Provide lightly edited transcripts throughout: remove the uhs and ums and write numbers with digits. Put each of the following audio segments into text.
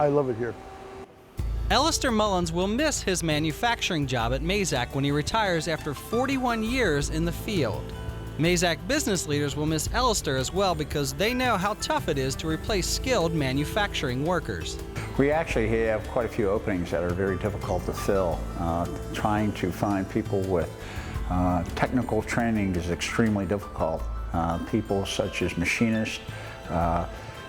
I love it here. Alistair Mullins will miss his manufacturing job at Mazak when he retires after 41 years in the field. Mazak business leaders will miss Alistair as well because they know how tough it is to replace skilled manufacturing workers. We actually have quite a few openings that are very difficult to fill. Trying to find people with technical training is extremely difficult. People such as machinists,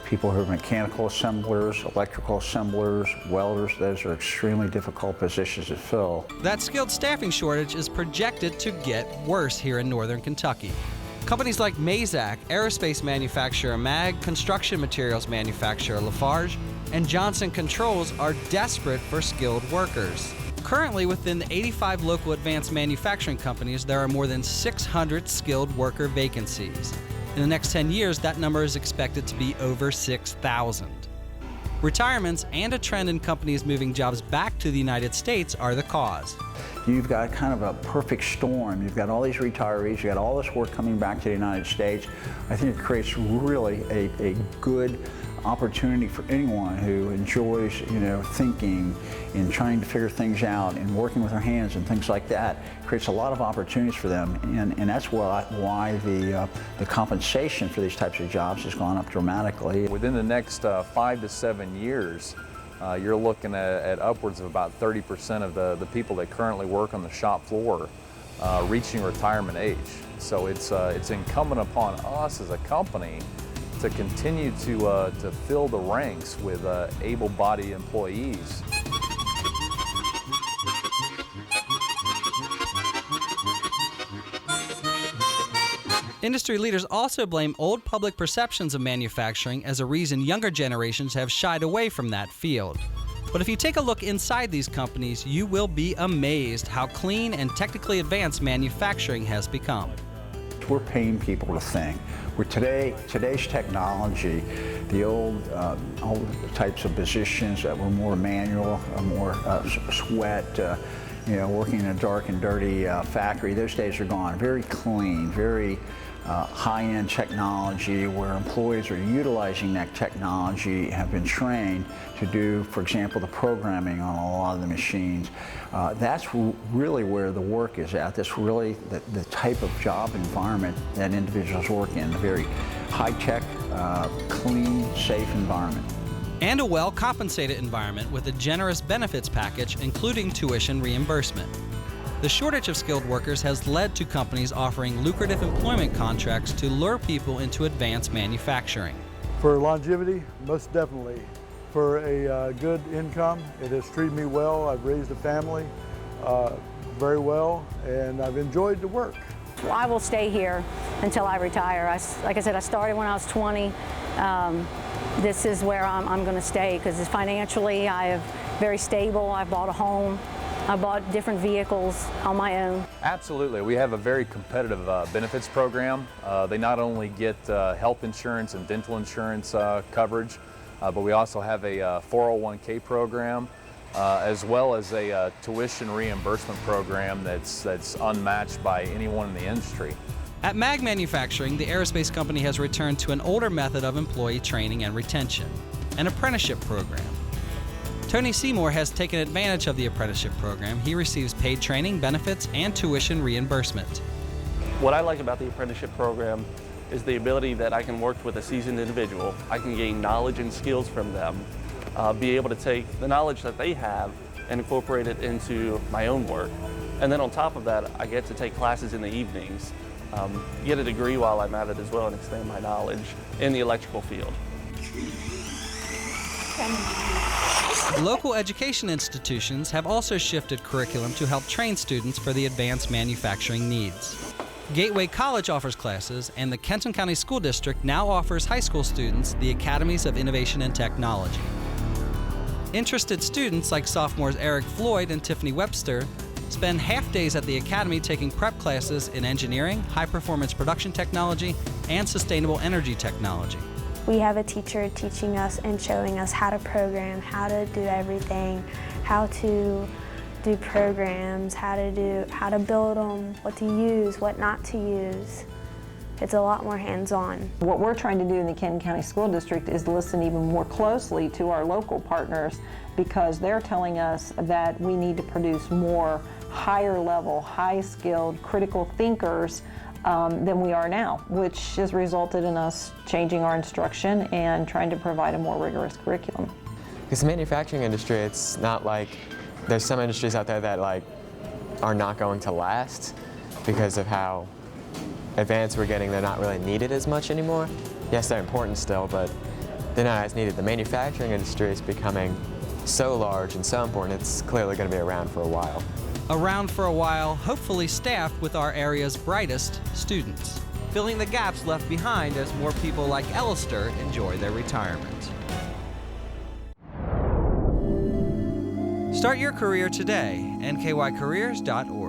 people who are mechanical assemblers, electrical assemblers, welders, those are extremely difficult positions to fill. That skilled staffing shortage is projected to get worse here in northern Kentucky. Companies like Mazak, aerospace manufacturer MAG, construction materials manufacturer Lafarge, and Johnson Controls are desperate for skilled workers. Currently, within the 85 local advanced manufacturing companies, there are more than 600 skilled worker vacancies. In the next 10 years, that number is expected to be over 6,000. Retirements and a trend in companies moving jobs back to the United States are the cause. You've got kind of a perfect storm. You've got all these retirees, you've got all this work coming back to the United States. I think it creates really a good opportunity for anyone who enjoys, thinking and trying to figure things out and working with their hands and things like that. Creates a lot of opportunities for them, and that's why the compensation for these types of jobs has gone up dramatically. Within the next 5 to 7 years, you're looking at upwards of about 30% of the people that currently work on the shop floor reaching retirement age. So it's incumbent upon us as a company to continue to fill the ranks with able-bodied employees. Industry leaders also blame old public perceptions of manufacturing as a reason younger generations have shied away from that field. But if you take a look inside these companies, you will be amazed how clean and technically advanced manufacturing has become. We're paying people to think. Today's technology, the old types of positions that were more manual, more sweat, working in a dark and dirty factory, those days are gone. Very clean, very high-end technology where employees are utilizing that technology, have been trained to do, for example, the programming on a lot of the machines. That's really where the work is at. That's really the type of job environment that individuals work in, a very high-tech, clean, safe environment. And a well-compensated environment with a generous benefits package, including tuition reimbursement. The shortage of skilled workers has led to companies offering lucrative employment contracts to lure people into advanced manufacturing. For longevity, most definitely. For a good income, it has treated me well. I've raised a family very well, and I've enjoyed the work. I will stay here until I retire. Like I said, I started when I was 20. This is where I'm going to stay because financially I am very stable. I bought a home. I bought different vehicles on my own. Absolutely. We have a very competitive benefits program. They not only get health insurance and dental insurance coverage, but we also have a 401k program, as well as a tuition reimbursement program that's unmatched by anyone in the industry. At MAG Manufacturing, the aerospace company has returned to an older method of employee training and retention, an apprenticeship program. Tony Seymour has taken advantage of the apprenticeship program. He receives paid training, benefits, and tuition reimbursement. What I like about the apprenticeship program is the ability that I can work with a seasoned individual. I can gain knowledge and skills from them, be able to take the knowledge that they have and incorporate it into my own work. And then on top of that, I get to take classes in the evenings, get a degree while I'm at it as well and expand my knowledge in the electrical field. Local education institutions have also shifted curriculum to help train students for the advanced manufacturing needs. Gateway College offers classes, and the Kenton County School District now offers high school students the Academies of Innovation and Technology. Interested students like sophomores Eric Floyd and Tiffany Webster spend half days at the Academy taking prep classes in engineering, high-performance production technology, and sustainable energy technology. We have a teacher teaching us and showing us how to program, how to do everything, how to do programs, how to build them, what to use, what not to use. It's a lot more hands-on. What we're trying to do in the Kenton County School District is listen even more closely to our local partners, because they're telling us that we need to produce more higher level, high-skilled, critical thinkers than we are now, which has resulted in us changing our instruction and trying to provide a more rigorous curriculum. Because the manufacturing industry, it's not like there's some industries out there that are not going to last because of how advanced we're getting. They're not really needed as much anymore. Yes, they're important still, but they're not as needed. The manufacturing industry is becoming so large and so important, it's clearly going to be around for a while. Around for a while, hopefully staffed with our area's brightest students, filling the gaps left behind as more people like Ellister enjoy their retirement. Start your career today, nkycareers.org.